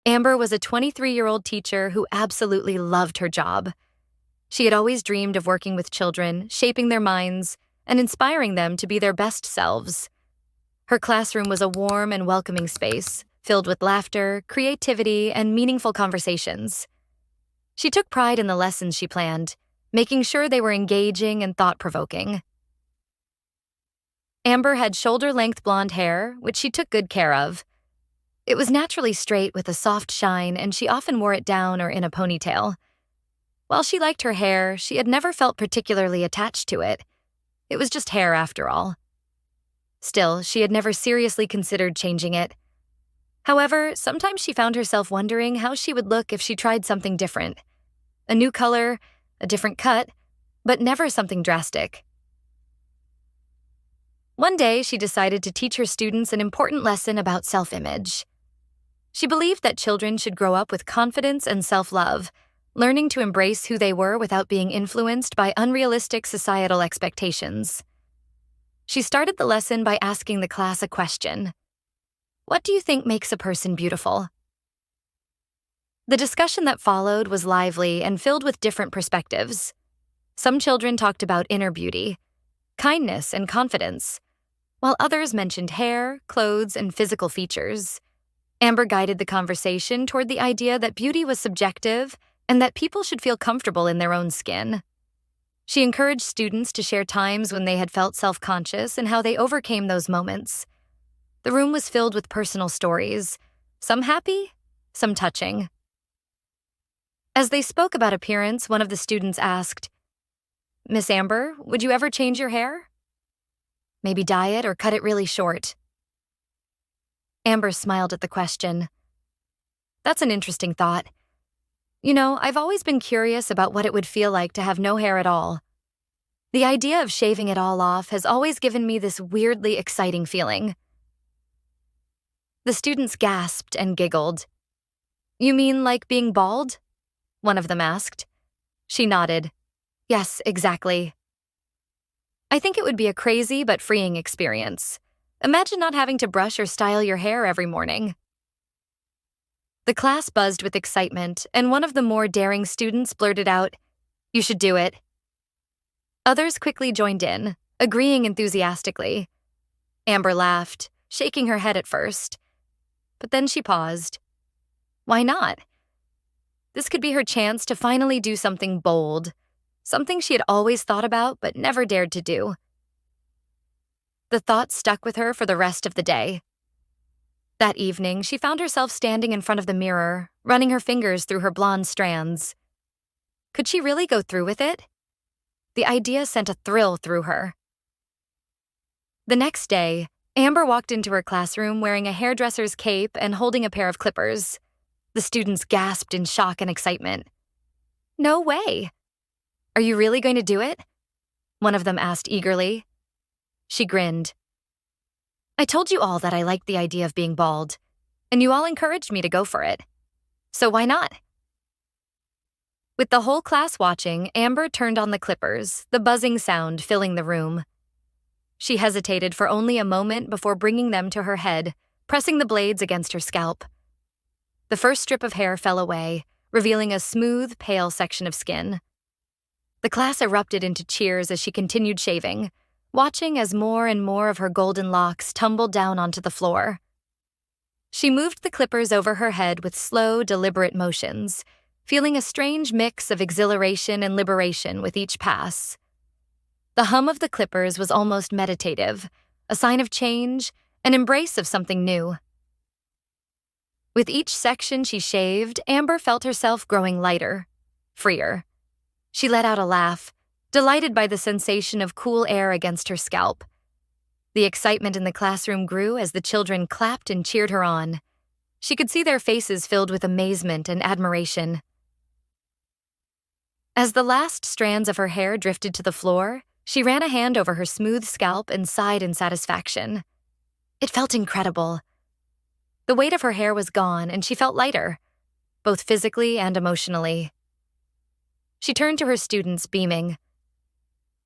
Amber was a 23-year-old teacher who absolutely loved her job. She had always dreamed of working with children, shaping their minds, and inspiring them to be their best selves. Her classroom was a warm and welcoming space, filled with laughter, creativity, and meaningful conversations. She took pride in the lessons she planned, making sure they were engaging and thought-provoking. Amber had shoulder-length blonde hair, which she took good care of. It was naturally straight with a soft shine, and she often wore it down or in a ponytail. While she liked her hair, she had never felt particularly attached to it. It was just hair after all. Still, she had never seriously considered changing it. However, sometimes she found herself wondering how she would look if she tried something different. A new color, a different cut, but never something drastic. One day, she decided to teach her students an important lesson about self-image. She believed that children should grow up with confidence and self-love, learning to embrace who they were without being influenced by unrealistic societal expectations. She started the lesson by asking the class a question. What do you think makes a person beautiful? The discussion that followed was lively and filled with different perspectives. Some children talked about inner beauty, kindness, and confidence, while others mentioned hair, clothes, and physical features. Amber guided the conversation toward the idea that beauty was subjective and that people should feel comfortable in their own skin. She encouraged students to share times when they had felt self-conscious and how they overcame those moments. The room was filled with personal stories, some happy, some touching. As they spoke about appearance, one of the students asked, "Miss Amber, would you ever change your hair? Maybe dye it or cut it really short?" Amber smiled at the question. "That's an interesting thought. You know, I've always been curious about what it would feel like to have no hair at all. The idea of shaving it all off has always given me this weirdly exciting feeling." The students gasped and giggled. "You mean like being bald?" one of them asked. She nodded. "Yes, exactly. I think it would be a crazy but freeing experience. Imagine not having to brush or style your hair every morning." The class buzzed with excitement, and one of the more daring students blurted out, "You should do it." Others quickly joined in, agreeing enthusiastically. Amber laughed, shaking her head at first. But then she paused. Why not? This could be her chance to finally do something bold, something she had always thought about but never dared to do. The thought stuck with her for the rest of the day. That evening, she found herself standing in front of the mirror, running her fingers through her blonde strands. Could she really go through with it? The idea sent a thrill through her. The next day, Amber walked into her classroom wearing a hairdresser's cape and holding a pair of clippers. The students gasped in shock and excitement. "No way! Are you really going to do it?" one of them asked eagerly. She grinned. "I told you all that I liked the idea of being bald, and you all encouraged me to go for it. So why not?" With the whole class watching, Amber turned on the clippers, the buzzing sound filling the room. She hesitated for only a moment before bringing them to her head, pressing the blades against her scalp. The first strip of hair fell away, revealing a smooth, pale section of skin. The class erupted into cheers as she continued shaving, watching as more and more of her golden locks tumbled down onto the floor. She moved the clippers over her head with slow, deliberate motions, feeling a strange mix of exhilaration and liberation with each pass. The hum of the clippers was almost meditative, a sign of change, an embrace of something new. With each section she shaved, Amber felt herself growing lighter, freer. She let out a laugh, delighted by the sensation of cool air against her scalp. The excitement in the classroom grew as the children clapped and cheered her on. She could see their faces filled with amazement and admiration. As the last strands of her hair drifted to the floor, she ran a hand over her smooth scalp and sighed in satisfaction. It felt incredible. The weight of her hair was gone, and she felt lighter, both physically and emotionally. She turned to her students, beaming.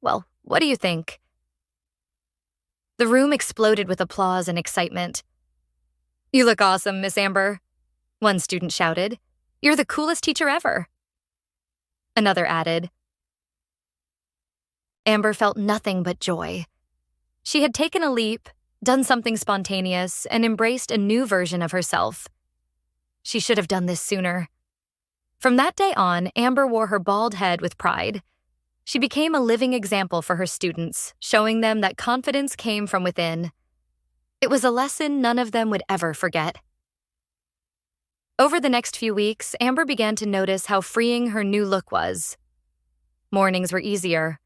"Well, what do you think?" The room exploded with applause and excitement. "You look awesome, Miss Amber. One student shouted, "You're the coolest teacher ever." Another added. Amber felt nothing but joy. She had taken a leap, done something spontaneous, and embraced a new version of herself. She should have done this sooner. From that day on, Amber wore her bald head with pride. She became a living example for her students, showing them that confidence came from within. It was a lesson none of them would ever forget. Over the next few weeks, Amber began to notice how freeing her new look was. Mornings were easier.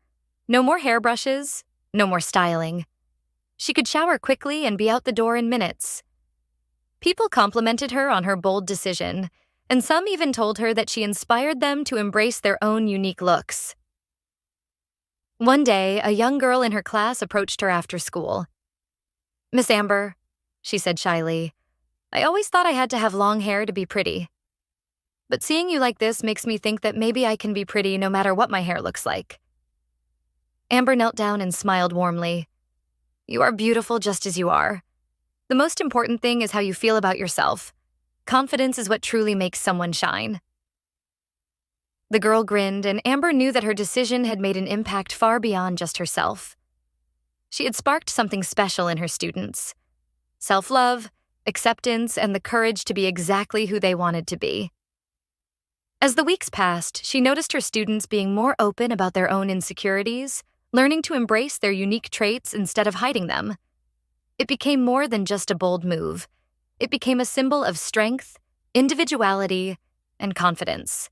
No more hairbrushes, no more styling. She could shower quickly and be out the door in minutes. People complimented her on her bold decision, and some even told her that she inspired them to embrace their own unique looks. One day, a young girl in her class approached her after school. "Miss Amber," she said shyly, "I always thought I had to have long hair to be pretty. But seeing you like this makes me think that maybe I can be pretty no matter what my hair looks like." Amber knelt down and smiled warmly. "You are beautiful just as you are. The most important thing is how you feel about yourself. Confidence is what truly makes someone shine." The girl grinned, and Amber knew that her decision had made an impact far beyond just herself. She had sparked something special in her students: self-love, acceptance, and the courage to be exactly who they wanted to be. As the weeks passed, she noticed her students being more open about their own insecurities, learning to embrace their unique traits instead of hiding them. It became more than just a bold move. It became a symbol of strength, individuality, and confidence.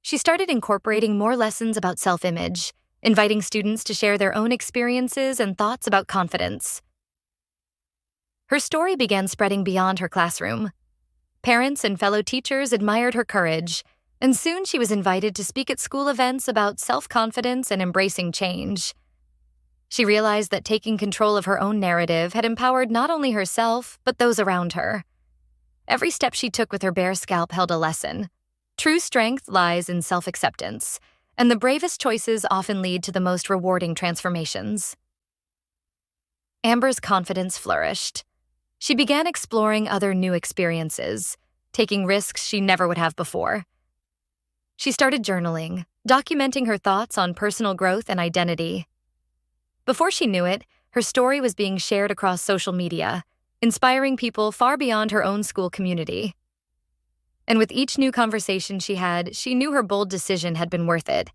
She started incorporating more lessons about self-image, inviting students to share their own experiences and thoughts about confidence. Her story began spreading beyond her classroom. Parents and fellow teachers admired her courage, and soon she was invited to speak at school events about self-confidence and embracing change. She realized that taking control of her own narrative had empowered not only herself, but those around her. Every step she took with her bare scalp held a lesson. True strength lies in self-acceptance, and the bravest choices often lead to the most rewarding transformations. Amber's confidence flourished. She began exploring other new experiences, taking risks she never would have before. She started journaling, documenting her thoughts on personal growth and identity. Before she knew it, her story was being shared across social media, inspiring people far beyond her own school community. And with each new conversation she had, she knew her bold decision had been worth it.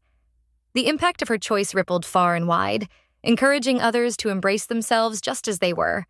The impact of her choice rippled far and wide, encouraging others to embrace themselves just as they were,